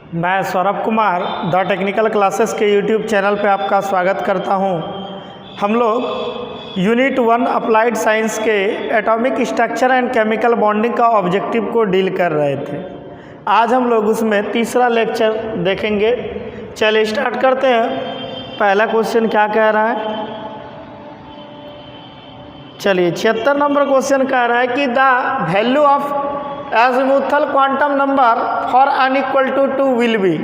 मैं Saurabh Kumar the technical classes के YouTube channel पे आपका स्वागत करता हूं। हम लोग यूनिट 1 अप्लाइड साइंस के atomic structure and chemical bonding का ऑब्जेक्टिव को डील कर रहे थे। आज हम लोग उसमें तीसरा लेक्चर देखेंगे। चलिए स्टार्ट करते हैं। पहला क्वेश्चन क्या कह रहा है, चलिए 76 नंबर क्वेश्चन कह रहा है कि the value of azimuthal quantum number for n equal to 2 will be.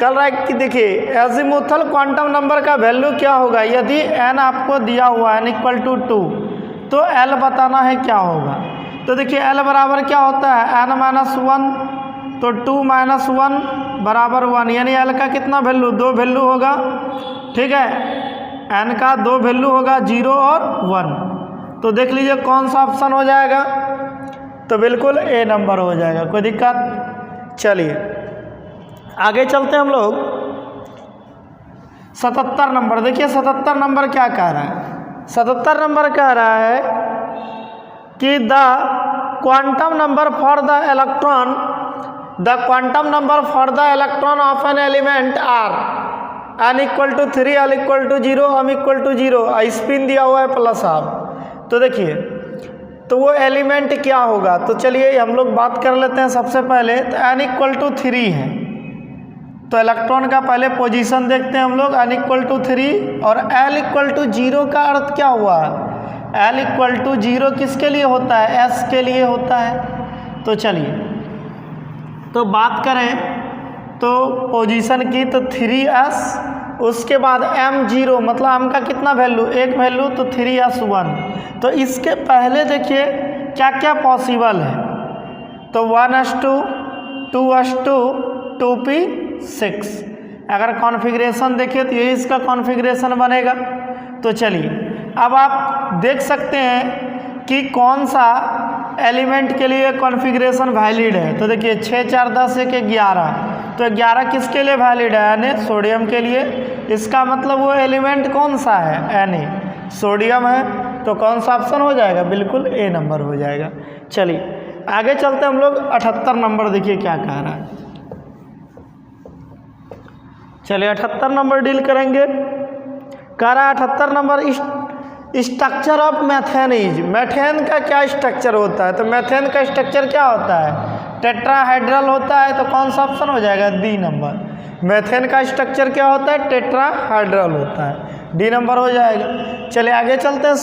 कल रहा है कि देखिए एजीमुथल क्वांटम नंबर का वैल्यू क्या होगा यदि n आपको दिया हुआ है n इक्वल टू 2, तो l बताना है क्या होगा। तो देखिए l बराबर क्या होता है n माइनस 1, तो 2 माइनस 1 बराबर 1, यानी l का कितना वैल्यू, 2 वैल्यू होगा। ठीक है, n का 2 वैल्यू होगा, 0 और 1। तो देख लीजिए कौन सा ऑप्शन हो जाएगा, तो बिल्कुल ए नंबर हो जाएगा, कोई दिक्कत। चलिए आगे चलते हैं हम लोग 77 नंबर। देखिए 77 नंबर क्या कह रहा है, 77 नंबर कह रहा है कि the quantum number for the electron, the quantum number for the electron of an element are n equal to 3, l equal to 0, m equal to 0, spin दिया हुआ है प्लस हाफ। तो देखिए तो वो एलिमेंट क्या होगा, तो चलिए हम लोग बात कर लेते हैं। सबसे पहले तो n इक्वल टू 3 है, तो इलेक्ट्रॉन का पहले पोजीशन देखते हैं हम लोग, n इक्वल टू 3 और l इक्वल टू 0 का अर्थ क्या हुआ, l इक्वल टू 0 किसके लिए होता है, s के लिए होता है। तो चलिए तो बात करें तो पोजीशन की, तो 3s, उसके बाद m0 मतलब m का कितना वैल्यू, एक वैल्यू, तो 3s1। तो इसके पहले देखिए क्या क्या पॉसिबल है, तो 1s2, 2s2, 2p6। अगर कॉन्फ़िगरेशन देखिए तो ये इसका कॉन्फ़िगरेशन बनेगा। तो चलिए अब आप देख सकते हैं कि कौन सा एलिमेंट के लिए कॉन्फ़िगरेशन वैलिड है। तो देखिए 6, 4, 10, 1, 11, तो 11 किसके लिए वैलिड है, Na, सोडियम के लिए। इसका मतलब वो एलिमेंट कौन सा है, Na, सोडियम है। तो कौन सा ऑप्शन हो जाएगा, बिल्कुल ए नंबर हो जाएगा। चलिए आगे चलते हम लोग 78 नंबर। देखिए क्या कह रहा है, चलिए 78 नंबर डील करेंगे। कह रहा है 78 number structure of methane is, methane का क्या स्ट्रक्चर होता है। तो मैथेन का स्ट्रक्चर क्या होता है, टेट्राहाइड्रल होता है। तो कौन सा ऑप्शन हो जाएगा, डी नंबर। मैथेन का स्ट्रक्चर क्या होता है, टेट्राहाइड्रल होता है, डी नंबर हो जाएगा। चलिए आगे चलते हैं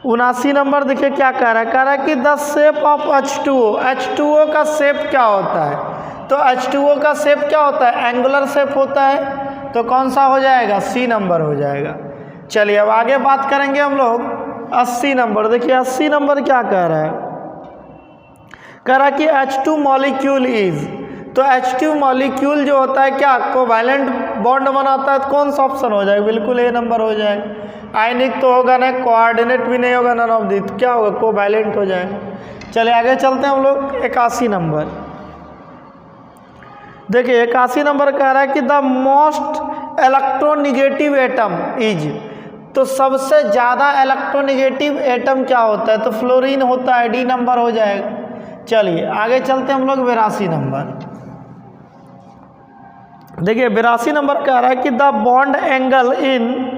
79 नंबर। देखिए क्या कह रहा है, कह रहा है कि the shape of H2O, H2O का शेप क्या होता है। तो H2O का शेप क्या होता है, एंगुलर शेप होता है। तो कौन सा हो जाएगा, सी नंबर हो जाएगा। चलिए अब आगे बात करेंगे हम लोग 80 नंबर। देखिए 80 नंबर क्या कह रहा है, कह रहा है कि H2 मॉलिक्यूल इज, तो H2 मॉलिक्यूल जो होता है क्या, कोवैलेंट बॉन्ड बनाता है। तो कौन सा ऑप्शन हो जाएगा, बिल्कुल ए नंबर हो जाएगा। आयनिक तो होगा ना, कोऑर्डिनेट भी नहीं होगा, नन ऑफ दी, तो क्या होगा, कोवैलेंट हो जाएगा। चलिए आगे चलते हैं हम लोग 81 नंबर। देखिए 81 नंबर कह रहा है कि the most electronegative atom is, तो सबसे ज़्यादा इलेक्ट्रोनिगेटिव एटम क्या होता है, तो फ्लोरीन होता है, डी नंबर हो जाएगा। चलिए आगे चलते हैं हम लोग 82 नंबर। देखिए 82 नंबर कह रहा है कि द बॉन्ड एंगल इन,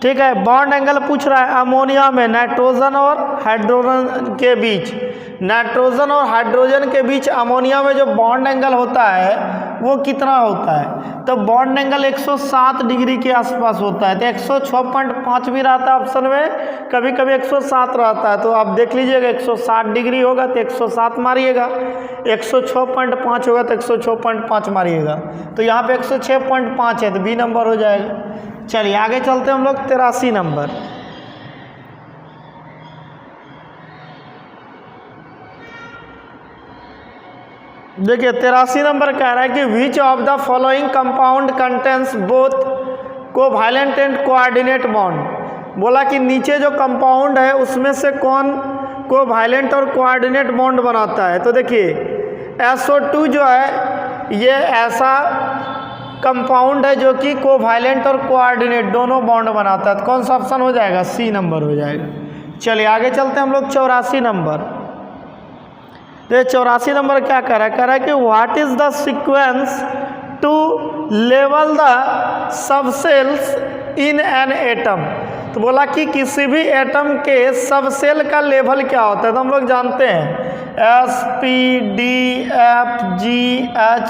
ठीक है, बॉन्ड एंगल पूछ रहा है अमोनिया में नाइट्रोजन और हाइड्रोजन के बीच, नाइट्रोजन और हाइड्रोजन के बीच अमोनिया में जो बॉन्ड एंगल होता है वो कितना होता है। तो बॉन्ड एंगल 107 डिग्री के आसपास होता है। तो 106.5 भी रहता है ऑप्शन में, कभी कभी 107 रहता है। तो आप देख लीजिएगा 160 डिग्री होगा तो 107 मारिएगा, 106.5 होगा तो 106.5 मारिएगा। तो यहाँ पे 106.5 है, तो बी नंबर हो जाएगा। चलिए आगे चलते हैं हम लोग 83 नंबर। देखिए 83 नंबर कह रहा है कि which of the following compound contains both covalent and coordinate bond. बोला कि नीचे जो कंपाउंड है उसमें से कौन कोवैलेंट और कोऑर्डिनेट बॉन्ड बनाता है। तो देखिए SO2 जो है ये ऐसा कंपाउंड है जो कि कोवैलेंट और कोऑर्डिनेट दोनों बॉन्ड बनाता है। तो कौन सा ऑप्शन हो जाएगा, सी नंबर हो जाएगा। चलिए आगे चलते हैं हम लोग 84 नंबर। तो 84 नंबर क्या कह रहा है कि what is the sequence to level the subshells in an atom. तो बोला कि किसी भी एटम के सबसेल का लेवल क्या होता है। तो हम लोग जानते हैं SPDFGH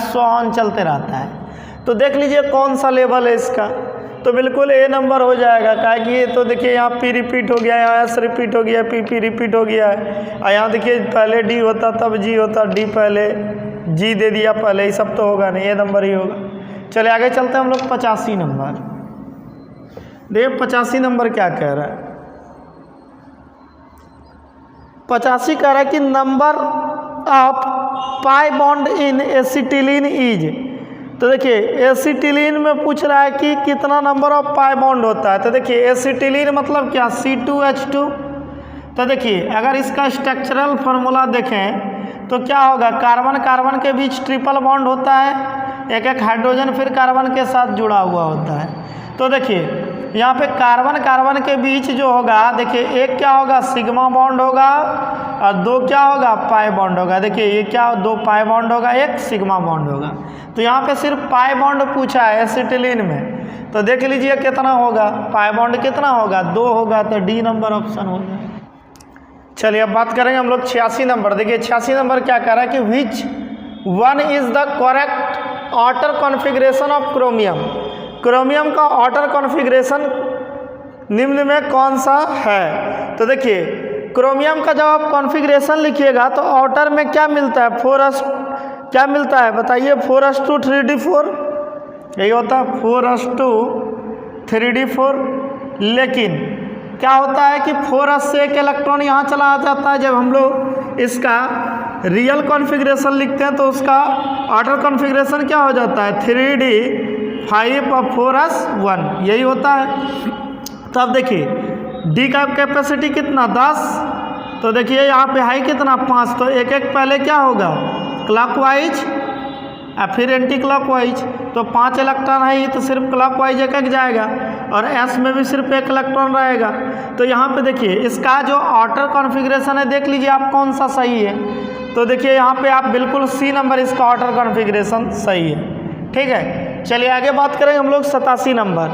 सो ऑन चलते रहता है। तो देख लीजिए कौन सा लेवल है इसका, तो बिल्कुल ए नंबर हो जाएगा। क्या कि ये तो देखिए यहाँ P रिपीट हो गया, यहाँ S रिपीट हो गया, PP रिपीट हो गया है, और यहाँ देखिए पहले D होता तब G होता, D पहले G दे दिया पहले, ये सब तो होगा नहीं, ये नंबर ही होगा। चलिए आगे चलते हैं हम लोग 85 नंबर। देखिए 85 नंबर क्या कह रहा है। 85 कह रहा है कि number of pi bond in acetylene is. तो देखिए एसिटिलीन में पूछ रहा है कि कितना नंबर ऑफ पाई बॉन्ड होता है। तो देखिए एसिटिलीन मतलब क्या, C2H2। तो देखिए अगर इसका स्ट्रक्चरल फार्मूला देखें तो क्या होगा, कार्बन कार्बन के बीच ट्रिपल बॉन्ड होता है, एक एक हाइड्रोजन फिर कार्बन के साथ जुड़ा हुआ होता है। तो देखिए यहाँ पे कार्बन कार्बन के बीच जो होगा, देखिए एक क्या होगा सिग्मा बॉन्ड होगा और दो क्या होगा पाई बॉन्ड होगा। देखिए ये क्या, दो पाई बॉन्ड होगा, एक सिग्मा बॉन्ड होगा। तो यहाँ पे सिर्फ पाई बॉन्ड पूछा है एसिटिलीन में। तो देख लीजिए कितना होगा, पाई बॉन्ड कितना होगा, 2 होगा, तो D नंबर ऑप्शन होगा। चलिए अब बात करेंगे हम लोग 86 नंबर। देखिए 86 नंबर क्या कह रहा है कि which one is the correct order configuration of chromium. Chromium का ऑर्डर कॉन्फ़िगरेशन निम्न में कौन सा है। तो देखिए क्रोमियम का जब आप कॉन्फ़िगरेशन लिखिएगा तो ऑर्डर में क्या मिलता है, 4s क्या मिलता है बताइए, 4s2 3d4 यही होता है, 4s2 3d4। लेकिन क्या होता है कि 4s से एक इलेक्ट्रॉन यहाँ चला जाता है। जब हम लोग इसका रियल कॉन्फ़िगरेशन लिखते हैं तो उसका ऑर्डर कॉन्फ़िगरेशन क्या हो जाता है, 3d5 और 4s1 यही होता है। तो अब देखिए D का कैपेसिटी कितना 10। तो देखिए यहाँ पे हाई कितना 5। तो एक एक पहले क्या होगा क्लॉकवाइज और फिर एंटी क्लॉकवाइज। तो 5 इलेक्ट्रॉन है, तो सिर्फ क्लॉकवाइज एक एक जाएगा और S में भी सिर्फ 1 इलेक्ट्रॉन रहेगा। तो यहाँ पे देखिए इसका जो ऑर्डर कॉन्फ़िगरेशन है देख लीजिए आप कौन सा सही है। तो देखिए यहाँ पे आप बिल्कुल C नंबर इसका ऑर्डर कॉन्फ़िगरेशन सही है। ठीक है, चलिए आगे बात करेंगे हम लोग 87 नंबर।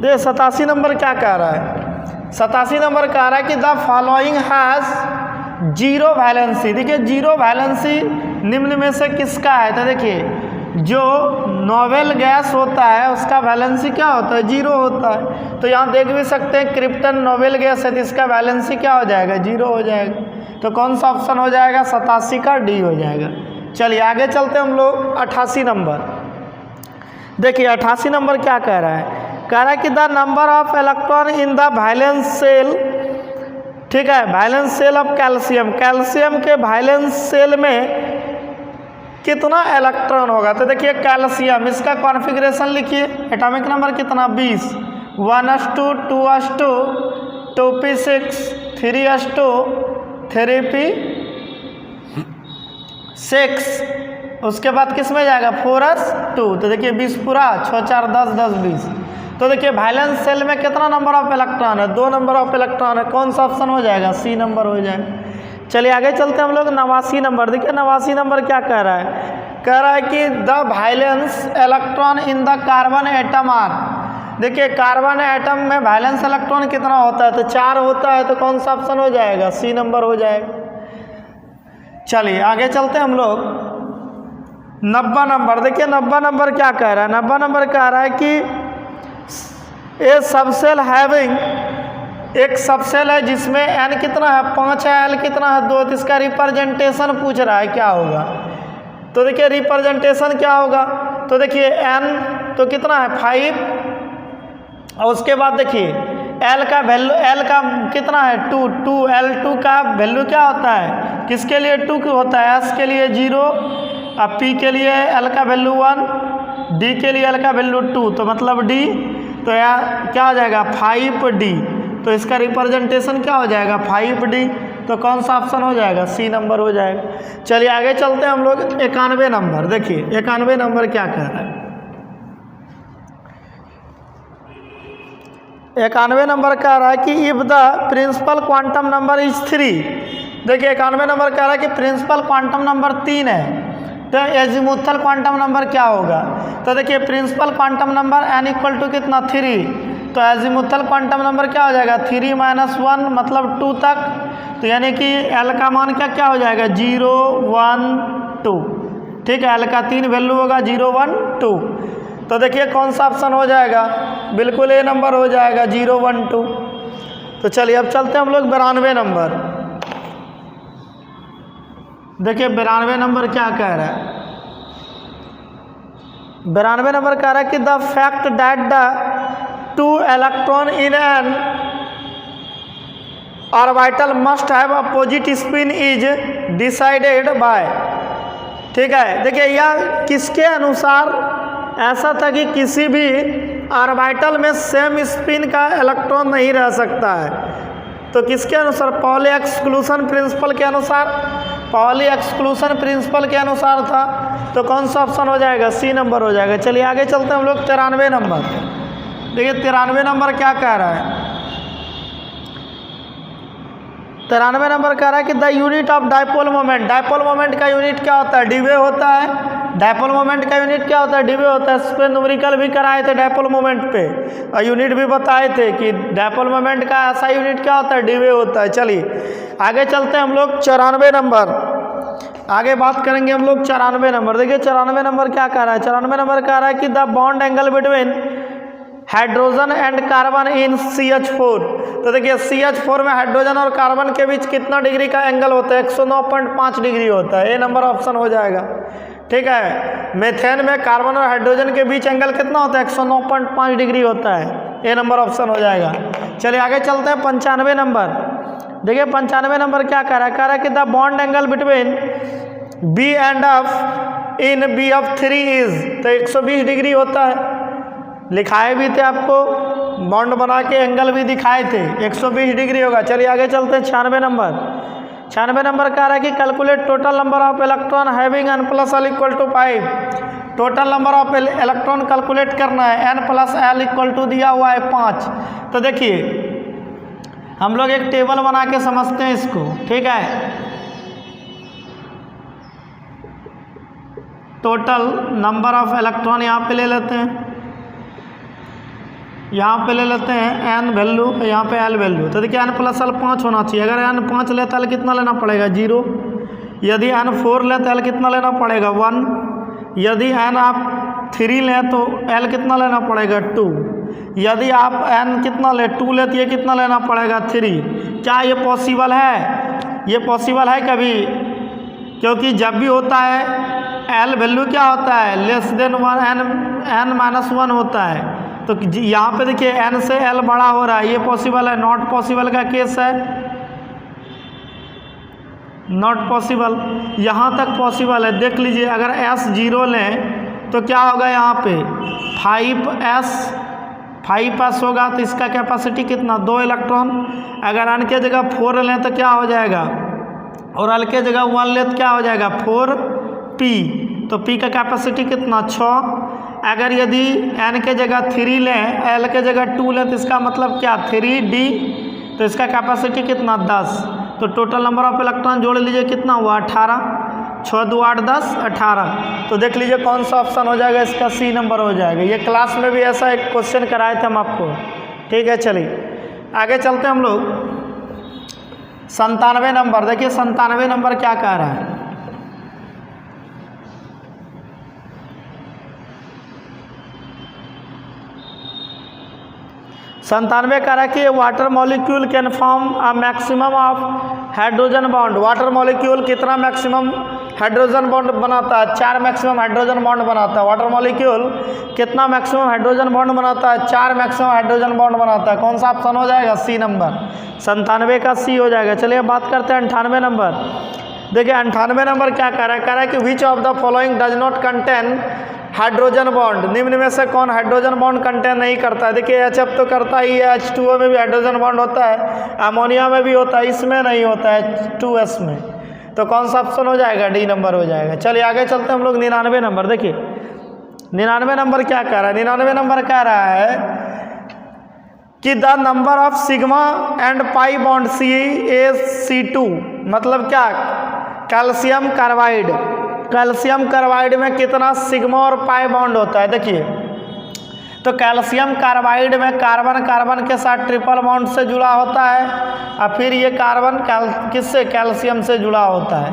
देखिए 87 नंबर क्या कह रहा है। 87 नंबर कह रहा है कि द फॉलोइंग हैज़ 0 वैलेंसी। देखिए 0 वैलेंसी निम्न में से किसका है। तो देखिए जो नोवेल गैस होता है उसका वैलेंसी क्या होता है, 0 होता है। तो यहाँ देख भी सकते हैं क्रिप्टन नोवेल गैस है तो इसका वैलेंसी क्या हो जाएगा, 0 हो जाएगा। तो कौन सा ऑप्शन हो जाएगा, 87 का D हो जाएगा। चलिए आगे चलते हम लोग 88 नंबर। देखिए 88 नंबर क्या कह रहा है, कह रहा है कि the number of electron in the valence shell. ठीक है, valence shell of calcium, calcium के वैलेंस सेल में कितना इलेक्ट्रॉन होगा। तो देखिए कैल्शियम इसका कॉन्फ़िगरेशन लिखिए, एटॉमिक नंबर कितना 20, 1s2 2s2 2p6 3s2 3p6। उसके बाद किस में जाएगा 4s2। तो देखिए 20 पूरा 6 4 10 10 20। तो देखिए वैलेंस सेल में कितना नंबर ऑफ इलेक्ट्रॉन है, 2 नंबर ऑफ इलेक्ट्रॉन है। कौन सा ऑप्शन हो जाएगा, C नंबर हो जाएगा। चलिए आगे चलते हैं हम लोग 89 नंबर। देखिए 89 नंबर क्या कह रहा है, कह रहा है कि the valence electron in the carbon atom are. देखिए कार्बन एटम में वैलेंस इलेक्ट्रॉन कितना होता है, तो 4 होता है। तो कौन सा ऑप्शन हो जाएगा, C नंबर हो जाएगा। चलिए आगे चलते हैं हम लोग 90 नंबर। देखिए 90 नंबर क्या कह रहा है, 90 नंबर कह रहा है कि ए सबसेल हैविंग, एक सबसेल है जिसमें n कितना है 5 है, L कितना है 2। तो इसका रिप्रेजेंटेशन पूछ रहा है क्या होगा। तो देखिए रिप्रेजेंटेशन क्या होगा, तो देखिए n तो कितना है 5 और उसके बाद देखिए L का वैल्यू, L का कितना है 2 2, L2 का वैल्यू क्या होता है, किसके लिए 2 होता है, S के लिए 0 और P के लिए L का वैल्यू 1, D के लिए L का वैल्यू 2। तो मतलब D, तो यहाँ क्या हो जाएगा 5D। तो इसका रिप्रेजेंटेशन क्या हो जाएगा 5D। तो कौन सा ऑप्शन हो जाएगा, C नंबर हो जाएगा। चलिए आगे चलते हैं हम लोग 91 नंबर। देखिए 91 नंबर क्या कह रहा है, 91 नंबर कह रहा है कि if the principal quantum number is 3 देखिए 91 नंबर कह रहा है कि प्रिंसिपल क्वांटम नंबर 3 है, तो एजीमुथल क्वांटम नंबर क्या होगा। तो देखिए principal quantum number n equal to कितना 3, तो एजीमुथल क्वांटम नंबर क्या हो जाएगा 3 - 1 मतलब 2 तक, तो यानी कि l का मान क्या हो जाएगा 0 1 2, ठीक है। l का 3 वैल्यू होगा 0 1 2, तो देखिए कौन सा ऑप्शन हो जाएगा, बिल्कुल ए नंबर हो जाएगा 0 1 2। तो चलिए अब चलते हैं हम लोग 92 नंबर। देखिए 92 नंबर क्या कह रहा है, 92 नंबर कह रहा है कि the fact that the 2 electron in an orbital must have opposite spin is decided by, ठीक है। देखिए यह किसके अनुसार ऐसा था कि किसी भी ऑर्बिटल में सेम स्पिन का इलेक्ट्रॉन नहीं रह सकता है, तो किसके अनुसार पॉली एक्सक्लूशन प्रिंसिपल के अनुसार, पॉली एक्सक्लूशन प्रिंसिपल के अनुसार था, तो कौन सा ऑप्शन हो जाएगा सी नंबर हो जाएगा। चलिए आगे चलते हैं हम लोग 93 नंबर। देखिए 93 नंबर क्या कह रहा है, 93 नंबर कह रहा है कि the unit of dipole moment, dipole moment का यूनिट क्या होता है डीवे होता है, डायपोल मोमेंट का यूनिट क्या होता है डीवे होता है। इस पर न्यूमेरिकल भी कराए थे डायपोल मोमेंट पे, और यूनिट भी बताए थे कि डायपोल मोमेंट का ऐसा यूनिट क्या होता है डीवे होता है। चलिए आगे चलते हैं हम लोग 94 नंबर, आगे बात करेंगे हम लोग 94 नंबर। देखिए 94 नंबर क्या कह रहा है, 94 नंबर कह रहा है कि the bond angle between hydrogen and carbon in CH4, तो देखिए CH4 में हाइड्रोजन और कार्बन के बीच कितना डिग्री का एंगल होता है 109.5 डिग्री होता है, ए नंबर ऑप्शन हो जाएगा, ठीक है। मेथेन में कार्बन और हाइड्रोजन के बीच एंगल कितना होता है 109.5 डिग्री होता है, ए नंबर ऑप्शन हो जाएगा। चलिए आगे चलते हैं 95 नंबर। देखिए 95 नंबर क्या कह रहा है कि the bond angle between B and F in BF3 is, तो 120 डिग्री होता है, लिखाए भी थे आपको, बॉन्ड बना के एंगल भी दिखाए थे 120 डिग्री होगा। चलिए आगे चलते हैं 96 नंबर। 96 नंबर कह रहा है कि calculate total number of electron having n + l = 5, total number of electron calculate करना है, n + l = दिया हुआ है 5। तो देखिए हम लोग एक टेबल बना के समझते हैं इसको, ठीक है। टोटल नंबर ऑफ इलेक्ट्रॉन यहाँ पे ले लेते हैं, यहाँ पे ले लेते हैं n वैल्यू, यहाँ पे l वैल्यू, तो देखिए n + l 5 होना चाहिए। अगर n 5 ले तो l कितना लेना पड़ेगा 0, यदि n 4 ले तो l कितना लेना पड़ेगा 1, यदि n आप 3 लें तो l कितना लेना पड़ेगा 2, यदि आप n कितना ले 2 ले तो ये कितना लेना पड़ेगा 3। क्या ये पॉसिबल है, ये पॉसिबल है कभी, क्योंकि जब भी होता है l वैल्यू क्या होता है <1 n - 1 होता है, तो यहाँ पे देखिए n से l बड़ा हो रहा है, ये पॉसिबल है, नॉट पॉसिबल का केस है, नॉट पॉसिबल। यहाँ तक पॉसिबल है, देख लीजिए अगर s 0 लें तो क्या होगा यहाँ पे 5s होगा, तो इसका कैपेसिटी कितना 2 इलेक्ट्रॉन। अगर n के जगह 4 लें तो क्या हो जाएगा, और l के जगह 1 लें तो क्या हो जाएगा 4p, तो p का कैपेसिटी कितना 6। अगर यदि n के जगह 3 लें, l के जगह 2 लें, तो इसका मतलब क्या 3d, तो इसका कैपेसिटी कितना 10। तो टोटल नंबर ऑफ इलेक्ट्रॉन जोड़ लीजिए कितना हुआ 18, 6 2 8 10 18। तो देख लीजिए कौन सा ऑप्शन हो जाएगा, इसका सी नंबर हो जाएगा। ये क्लास में भी ऐसा एक क्वेश्चन कराए थे हम आपको, ठीक है। चलिए आगे चलते हैं हम लोग 97 नंबर। देखिए 97 नंबर क्या कह रहा है, 97 कह रहा है कि water molecule can form a maximum of hydrogen bond, water molecule कितना मैक्सिमम हाइड्रोजन बॉन्ड बनाता है 4 मैक्सिमम हाइड्रोजन बॉन्ड बनाता है। वाटर मॉलिक्यूल कितना मैक्सिमम हाइड्रोजन बॉन्ड बनाता है 4 मैक्सिमम हाइड्रोजन बॉन्ड बनाता है। कौन सा ऑप्शन हो जाएगा सी नंबर, 97 का सी हो जाएगा। चलिए बात करते हैं 98 नंबर। देखिए 98 नंबर क्या कह रहा है कि which of the following does not contain hydrogen bond, निम्न में से कौन हाइड्रोजन बॉन्ड कंटेन नहीं करता है। देखिए HF तो करता ही है, H2O में भी हाइड्रोजन बॉन्ड होता है, अमोनिया में भी होता है, इसमें नहीं होता है 2S में। तो कौन सा ऑप्शन हो जाएगा, डी नंबर हो जाएगा। चलिए आगे चलते हैं हम लोग 99 नंबर। देखिए 99 नंबर क्या कह रहा है, 99 नंबर कह रहा है कि the number of sigma and pi bond CaC2, मतलब क्या, कैल्शियम कार्बाइड, कैल्शियम कार्बाइड में कितना सिग्मा और पाई बॉन्ड होता है। देखिए तो कैल्शियम कार्बाइड में कार्बन कार्बन के साथ ट्रिपल बॉन्ड से जुड़ा होता है और फिर ये कार्बन किससे, कैल्शियम से जुड़ा होता है।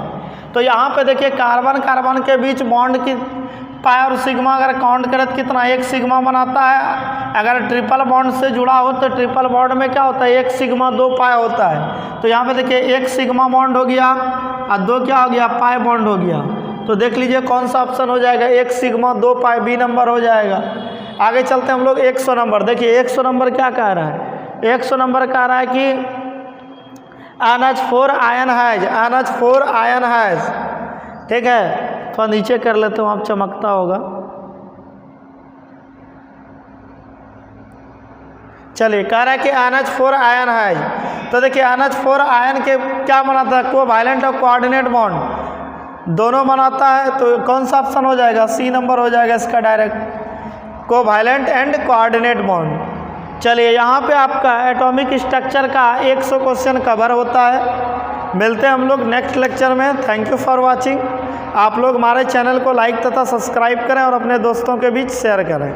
तो यहाँ पे देखिए कार्बन कार्बन के बीच बॉन्ड की पाई और सिग्मा अगर काउंट करें तो कितना, एक सिग्मा बनाता है। अगर ट्रिपल बॉन्ड से जुड़ा हो तो ट्रिपल बॉन्ड में क्या होता है, एक सिग्मा 2 पाई होता है। तो यहाँ पे देखिए एक सिग्मा बॉन्ड हो गया और 2 क्या हो गया, पाई बॉन्ड हो गया। तो देख लीजिए कौन सा ऑप्शन हो जाएगा, एक सिग्मा 2 पाई, बी नंबर हो जाएगा। आगे चलते हैं हम लोग 100 नंबर। देखिए 100 नंबर क्या कह रहा है, 100 नंबर कह रहा है कि NH4 ion has, NH4 ion has, ठीक है। तो नीचे कर लेते हो, आप चमकता होगा। चलिए कह रहा है कि NH4 आयन हैज, तो देखिए NH4 आयन के क्या बनाता है, कोवैलेंट और कोऑर्डिनेट बॉन्ड दोनों बनाता है। तो कौन सा ऑप्शन हो जाएगा, सी नंबर हो जाएगा इसका direct, covalent and coordinate bond. चलिए यहाँ पे आपका एटॉमिक स्ट्रक्चर का 100 क्वेश्चन कवर होता है। मिलते हैं हम लोग नेक्स्ट लेक्चर में। Thank you for watching. आप लोग हमारे चैनल को लाइक तथा सब्सक्राइब करें और अपने दोस्तों के बीच शेयर करें।